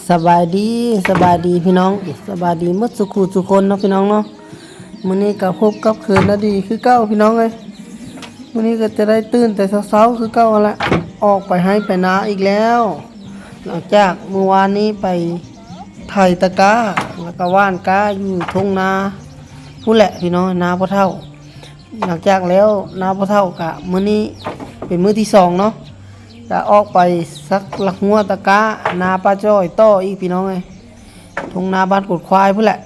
สบายดีพี่น้องสบายดีหมดสุขุสุคนเนาะพี่น้องเนาะมื้อนี้ก็พบกับคืนนาดีคือเก้าพี่น้องเอ้ยมื้อนี้ก็จะได้ตื่นแต่เช้าๆคือเก้าละออกไปให้ไปนาอีกแล้วหลังจากเมื่อวานนี้ไปไถตะกร้าแล้วก็ว่านก้าอยู่ทุ่งนาผู้แหละพี่น้องนาพ่อเฒ่าหลังจากแล้วนาพ่อเฒ่ากะมื้อนี้เป็นมื้อที่สองเนาะจะออกไปสักหลักหัวตะกร้านาป้าจ้อยต่ออีกพี่น้องเอ้ยทุ่งนาบ้านกุดควายผู้แหละ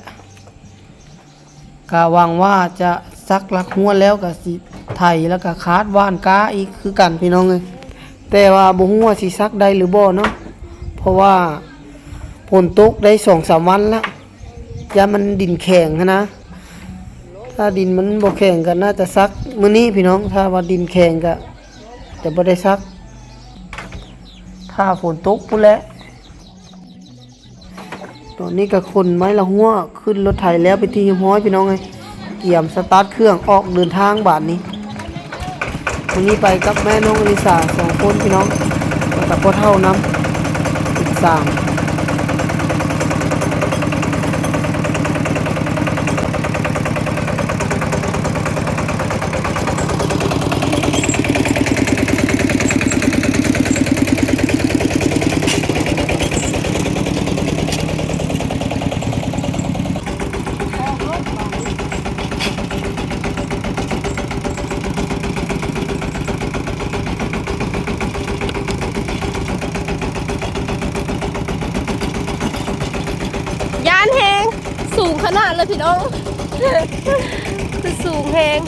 ก็หวังว่าจะสักหลักหัวแล้วก็สิไถแล้วก็คาดว่านก้าอีกคือกันพี่น้องเอ้ยแต่ว่าบ่ฮู้ว่าสิซักได้หรือบ่เนาะเพราะว่าฝนตกได้ 2-3 วันแล้วยามันดินแข็งนะถ้าดินมันบ่แข็งก็น่าจะซักมื้อนี้พี่น้องถ้าว่าดินแข็งก็จะบ่ได้ซักถ้าฝนตกพุ่นแหละตอนนี้ก็คนไม้ละหัวขึ้นรถไถแล้วไปที่ห้อยพี่น้องเอ้ยเกี่ยมสตาร์ทเครื่องออกเดินทางบาดนี้วันนี้ไปกับแม่น้องอลิสา2 คนพี่น้องกับพ่อเฒ่าน้ำอีก3ยานแหงสูงขนาดเลยพี่น้อง คือสูงแหง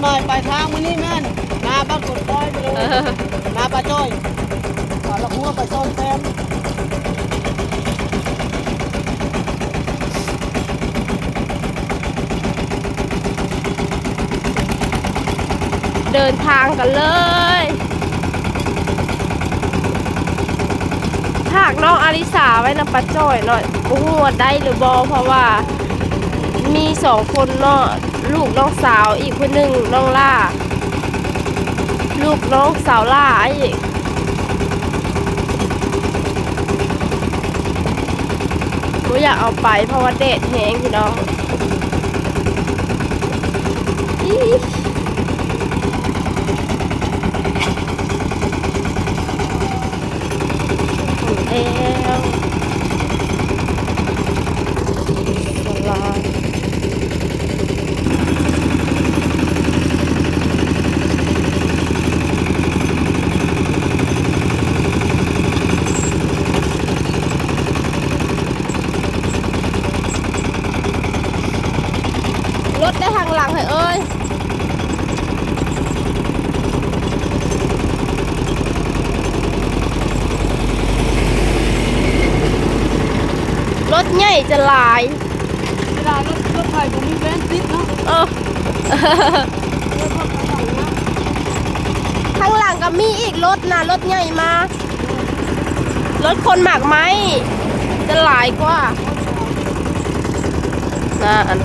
มาไปทางมื้อนี้แม่นนาบ้านกดป้อยไปเลยนาป้าจ้อยปลาละหัวไปซ่อนแซม เดินทางกันเลยถากน้องอาริสาไว้นะป้าจ้อยหน่อยโอ้โหได้หรือบอเพราะว่ามี2 คนเนาะลูกน้องสาวอีกคนหนึ่งน้องล่าลูกน้องสาวล่าอีกหนูอยากเอาไปเพราะว่าแดดแห้งพี่น้องแล้วสลายรถได้ทางหลังเหรอเอ้ยรถใหญ่จะหลายเวลารถไถผมมีแฟนติดเนาะข้างหลังก็มีอีกรถนะรถใหญ่มา รถคนหมากไหมจะหลายกว่าน่าอัน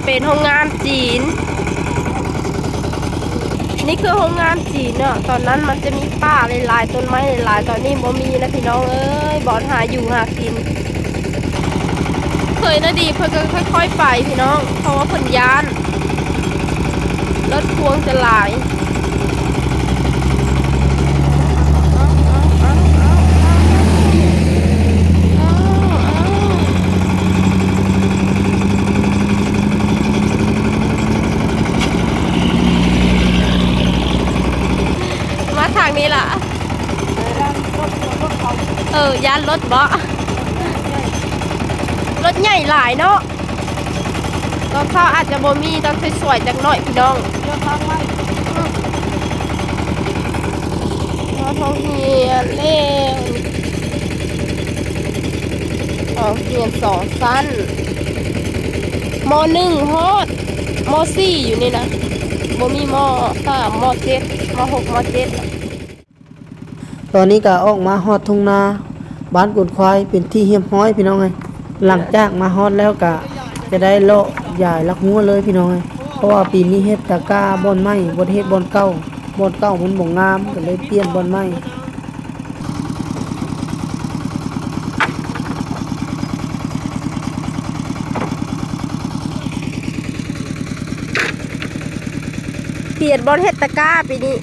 เป็นโรงงานจีนนี่คือโรงงานจีนเนาะตอนนั้นมันจะมีป่าหลายๆต้นไม้หลายๆตอนนี้บ่มีนะพี่น้องเอ้ยบอนหาอยู่หากินเคยนะดีเพื่อค่อยๆไปพี่น้องเพราะว่าผลยานรถพวงจะหลายทางนี้ล่ะยานรถบ่รถใหญ่หลายเนาะตอนเช้าอาจจะบ่มีตอนสวยๆจังหน่อยพี่น้องเลือกทางไหมท้องเฮียนเล่นเฮียน2 สั้นม.1 ฮอดม.4อยู่นี่นะ บ่มีม.3 ม.7 ม.6 ม.7 ตอนนี้ก็ออกมาฮอดทุ่งนาบ้านกุดควายเป็นที่เฮียบห้อยพี่น้องเอ้ยหลังจากมาฮอดแล้วก็จะได้เลาะยายลักหัวเลยพี่น้องเอ้ยเพราะว่าปีนี้เฮ็ดตะกร้าบ่อนไม้บ่ได้เฮ็ดบ่อนเก่าบ่อนเก่ามันบ่งามก็เลยเปลี่ยนบ่อนไม้ เปลี่ยนบอลเฮ็ดตะกร้าปีนี้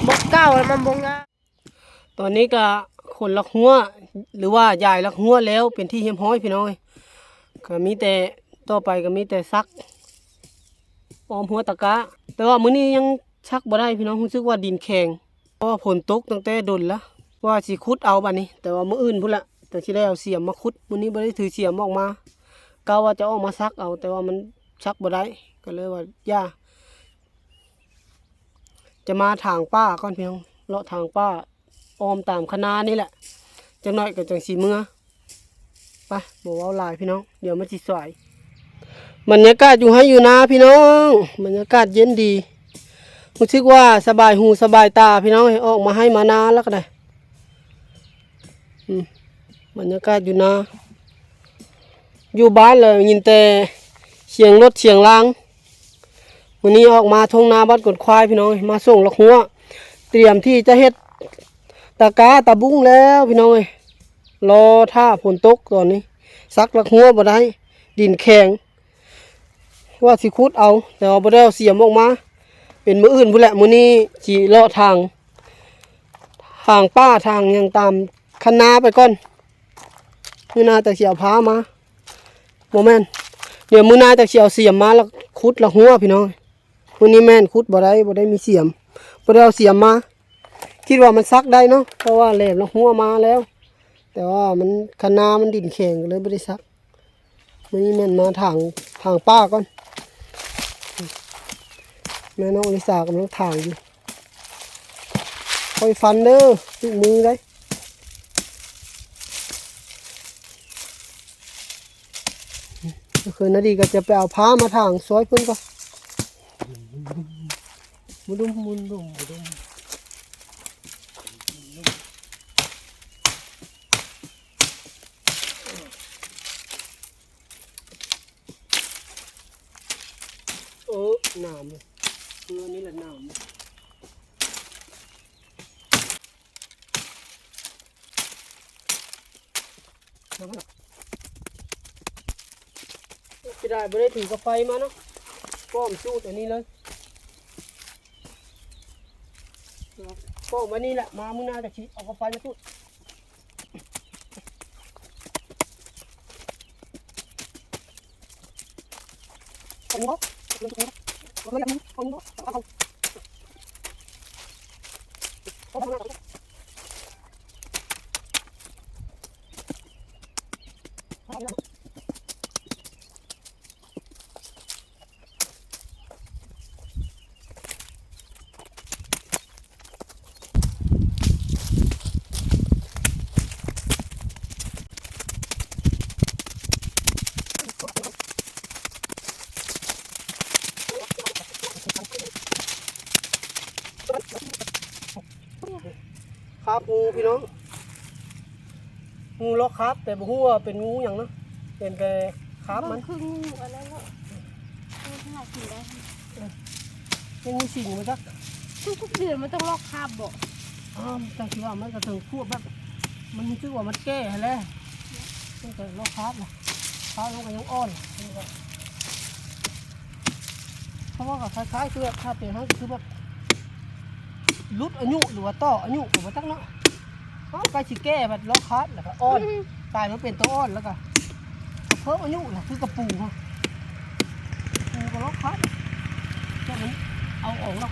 บ่เก่าแล้วมันบ่งาม ตอนนี้ก็คนลักหัวหรือว่ายายลักหัวแล้วเป็นที่เฮียบห้อยพี่น้องเอ้ยก็มีแต่ต่อไปก็มีแต่ซักออมหัวตะกร้าแต่ว่ามื้อนี้ยังชักบ่ได้พี่น้องรู้สึกว่าดินแข็งเพราะว่าฝนตกตั้งแต่ดนแล้วว่าสิขุดเอาบัดนี้แต่ว่ามื้ออื่นพุ่นละแต่สิได้เอาเสียมมาขุดมื้อนี้บ่ได้ถือเสียมออกมากะว่าจะออกมาซักเอาแต่ว่ามันชักบ่ได้ก็เลยว่าย่าจะมาทางป้าก่อนพี่น้องเลาะทางป้าออมตามคณะนี่แหละจังน้อยก็จังสีเมื่อไปบ่เว้าหลายพี่น้องเดี๋ยวมันสิสวยบรรยากาศอยู่ให้อยู่นาพี่น้องบรรยากาศเย็นดีรู้สึกว่าสบายหูสบายตาพี่น้องออกมาให้มานาแล้วก็ได้บรรยากาศอยู่นาอยู่บ้านเลยยินแต่เสียงรถเสียงรางวันนี้ออกมาทุ่งนาบ้านกดควายพี่น้องมาส่งลักหัวเตรียมที่จะเฮ็ดตะกาตะบุ้งแล้วพี่น้องรอท่าฝนตกตอนนี้ซักลักหัวบ่ได้ดินแข็งว่าสิขุดเอาแต่ว่าบ่ได้เอาเสียมออกมาเป็นมื้ออื่นพุ่นแหละมื้อนี้สิเลาะทางป้าทางยังตามคันนาไปก่อนมื้อหน้าแต่สิเอาพามาบ่แม่นเดี๋ยวมื้อหน้าแต่สิเอาเสียมมาแล้วขุดลักหัวพี่น้องมื้อนี้แม่นขุดบ่ได้มีเสียมบ่ได้เอาเสียมมาคิดว่ามันซักได้เนาะเพราะว่าแหลมลักหัวมาแล้วแต่ว่ามันคันนามันดินแข็งก็เลยบ่ได้ซักมื้อนี้แม่นมาทางป้าก่อนแม่น้องอลิสากำลังถ่ายอยู่คอยฟันเด้อจุกมือได้คืนนาดีก็จะไปเอาผ้ามาทางซอยเพิ่นก่อนมุดุมหนามเลยเพื่อนี่แหละหนามจะได้ไม่ได้ถือกระไฟมาเนาะป้อมสู้ตัวนี้เลยป้อมมานี่แหละมามื้อหน้าจะชี้เอากระไฟมาสู้คนนี้คนนี้คนนี้ครับงูพี่น้องงูล็อกครับแต่บ่ฮู้ว่าเป็นงูอย่างเนาะเป็นแต่ครับมันคืองูอะไรเนาะหากินได้เป็นงูสิงมันจักทุกเดือนมันต้องลอกคราบบ่จังสิว่ามันก็ถึงพวกแบบมันชื่อว่ามันแก้ให้แล้วมันก็ล็อกครับล่ะครับมันก็ยังอ่อนเพราะว่าก็คล้ายๆคือแบบถ้าเป็นเขาคือแบบลุดอายุหรือว่าต่ออายุหรือว่าจักเนาะไปสิแก้แบบล็อกคัสแล้วก็อ้อนตายมันเป็นตัวอ้อนแล้วก็เพิ่มอายุแหละคือกระปูฮะปูกับล็อกคัสแค่นั้นเอาออกแล้ว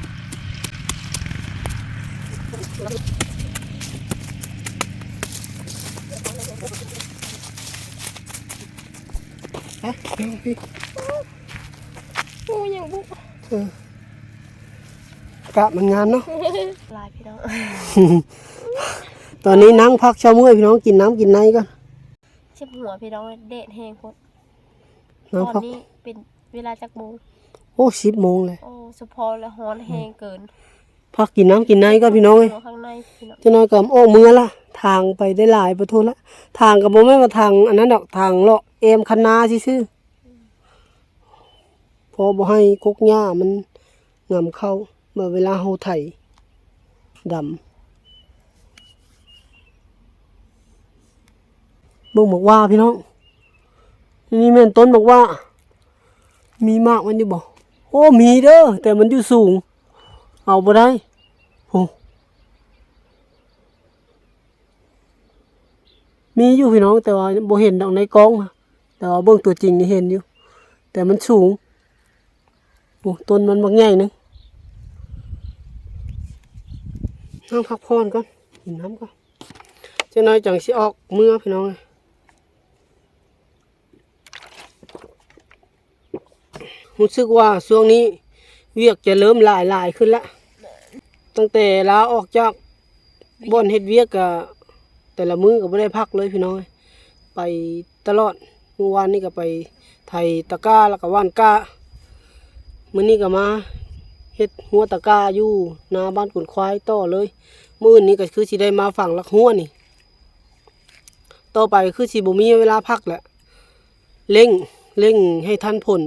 ฮะพี่งูอย่างบุกะมันงามเนาะลายพี่น้อง ตอนนี้นั่งพักเช้ามื้อพี่น้องกินน้ำกินในก่อนเจ็บหัวพี่น้องเดดแห้งโคตรตอนนี้เป็นเวลาจักโมงโอ้10 โมงเลยโอ้ เฉพาะและฮ้อนแห้งเกิน พักกินน้ำกินในก็พี่น้องเอ้ย ข้างในพี่น้อง จะน้อยก็ออกมือละทางไปได้หลายประตูละทางก็บ่แม่นว่าทางอันนั้นดอกทางเลาะเอมคันนาซื่อๆพอบ่ให้กกหญ้ามันงำเข้าเมื่อเวลาเฮาไถดำเบิ่งบอกว่าพี่น้องนี่แม่นต้นบอกว่ามีมากมันอยู่บ่โอ้มีเด้อแต่มันอยู่สูงเอาบ่ได้โอ้มีอยู่พี่น้องแต่ว่าบ่เห็นดอกในกล้องนะแต่ว่าเบิ่งตัวจริงนี่เห็นอยู่แต่มันสูงโอ้ต้นมันบักใหญ่นึงนั่งพักผ่อนก่อนกินน้ำก่อนจะน้อยจังสิออกเมื่อพี่น้องรู้สึกว่าช่วงนี้เวียกจะเริ่มหลายขึ้นละตั้งแต่ลาออกจากบ่อนเฮ็ดเวียกก็แต่ละมื้อก็บ่ได้พักเลยพี่น้องไปตลอดเมื่อวานนี้ก็ไปไถตะกร้าแล้วก็ว่านก้ามื้อนี้ก็มาเฮ็ดหัวตะกร้าอยู่หน้าบ้านกุนควายต่อเลยมื้อนี้ก็คือสิได้มาฝั่งลักหัวนี่ต่อไปคือสิบ่มีเวลาพักแหละเร่งให้ทันผล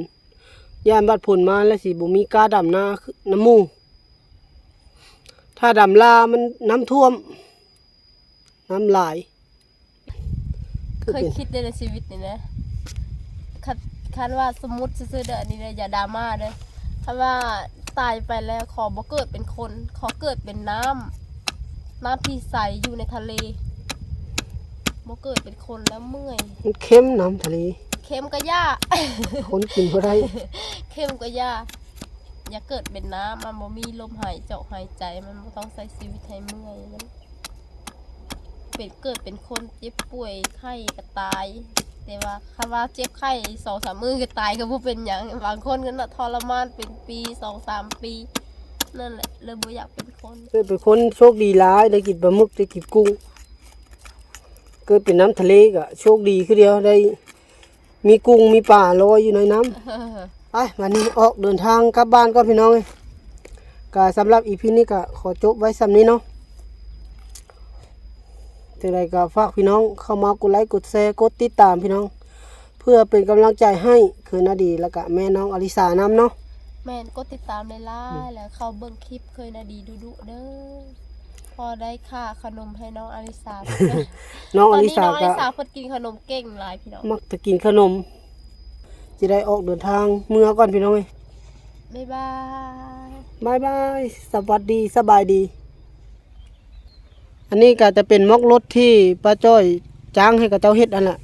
ย่านบัดผลมาแล้วสิบ่มีกล้าดำนาน้ำหมู่ถ้าดำลามันน้ำท่วมน้ำลาย เคยคิดในชีวิตนี่นะคันว่าสมมุติซื่อๆเด้ออันนี้เลยอย่าดราม่าเด้อคันว่าตายไปแล้วขอบ่เกิดเป็นคนขอเกิดเป็นน้ำที่ใสอยู่ในทะเลบ่เกิดเป็นคนแล้วเมื่อย มันเค็มน้ำทะเล เค็มก็ย่า คนกินบ่ได้ เค็มก็ย่าอย่าเกิดเป็นน้ำมันบ่มีลมหายเจาะหายใจมันบ่ต้องใช้ชีวิตให้เมื่อยมันเป็นเกิดเป็นคนเจ็บป่วยไข้ก็ตายแต่ว่าคำว่าเจ็บไข้ 2-3 มื้อก็ตายก็บ่เป็นหยังบางคนก็น่ะทรมานเป็นปี 2-3 ปีนั่นแหละเลยบ่อยากเป็นคน เกิดเป็นคนโชคดีหลายได้กินปลาหมึกได้กินกุ้งเกิดเป็นน้ำทะเลก็โชคดีคือเดียวได้มีกุ้งมีปลาลอยอยู่ในน้ำ ไปวันนี้ออกเดินทางกลับบ้านก็พี่น้องเลยก็สำหรับอีพีนี้ก็ขอจบไว้สำนี้เนาะแต่ใดก็ฝากพี่น้องเข้ามากดไลค์กดแชร์กดติดตามพี่น้อง เพื่อเป็นกำลังใจให้คือนาดีแล้วก็แม่น้องอลิสานำเนาะ แม่นกดติดตามได้ล่ายแล้วเข้าเบิ่งคลิปเคยนาดีดุๆเด้อพอได้ค่าขนมให้น้องอลิสา น้องอลิสา ตอนนี้น้องอ ก็ ลิสาเพิ่นกินขนมเก่งหลายพี่น้อง มักจะกินขนมจะได้ออกเดินทางเมื่อก่อนพี่น้องเอ้ย บ๊ายบาย บายบายสวัสดีสบายดี อันนี้ก็จะเป็นมอกรถที่ป้าจ้อยจ้างให้กับเจ้าเฮ็ดอันละ